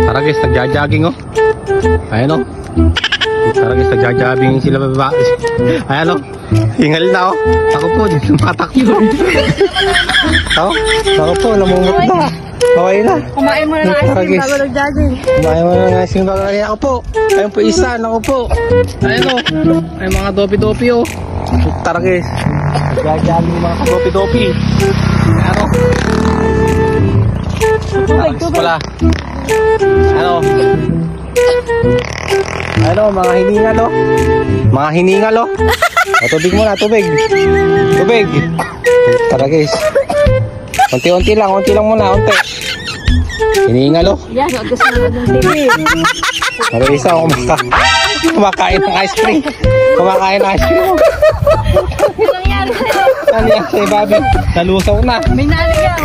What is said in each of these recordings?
Tara guys, nagja-jogging oh. Ayan oh. Tara guys, nagja-jogging sila babae. Ayan oh. Hingal na oh. Ako po, lumatakbo. Ako po, namumot na. Okay na. Kumain mo na ng ice cream bago nag-jogging. Kumain mo na ng ice cream bago nag-jogging. Ako po. Ayun po isa, ako po. Ayan oh. Ay mga dopi-dopi oh. Tara guys. Nagja-jogging mga dopi-dopi. Ayan oh. Tubig, tubig. Pala. Ano? Ano, mga hiningal oh. Mga hiningal oh. Tubig muna, tubig. Tubig. Tara guys. Unti-unti lang muna, unti. Hiningal oh. Yan, huwag gusto naman ng TV. Tara isa, kumakain ng ice cream. Kumakain ng ice cream oh. Ano nangyari sa'yo? Ano yan sa'yo, Bobby? Nalusaw na. May naligaw.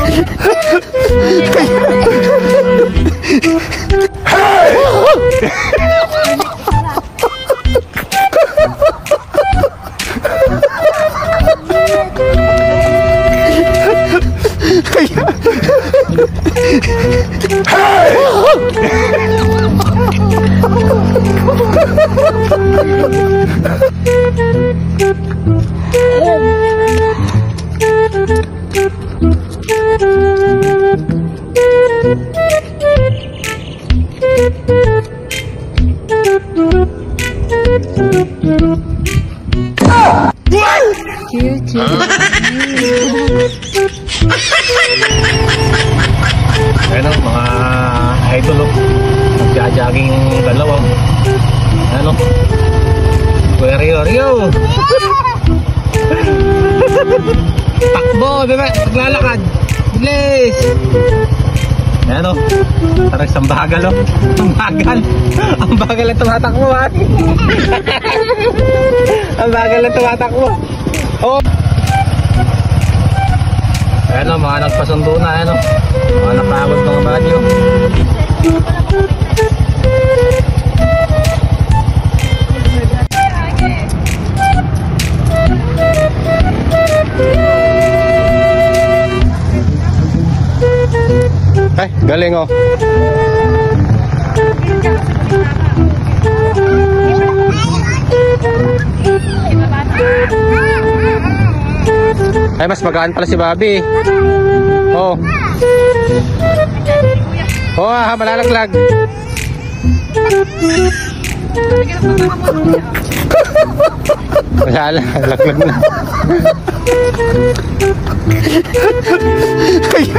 Ano, mga idol oh. Nagja-jogging dalawa. Ano? Rio. Takbo, bebe, naglalakad. Bilis. Ano? Tara, isang bagal oh. Ang bagal. Ang bagal ang tumatakbo ha. Ang bagal ang tumatakbo. Oh. Ayan o, mga nagpasundo na, ayan o. Mga napagod mga badyo. Ay, galing o. Ay, mas magaan pala si Bobby. Oh. Oh, malalaglag. Malalaglag na. Hey!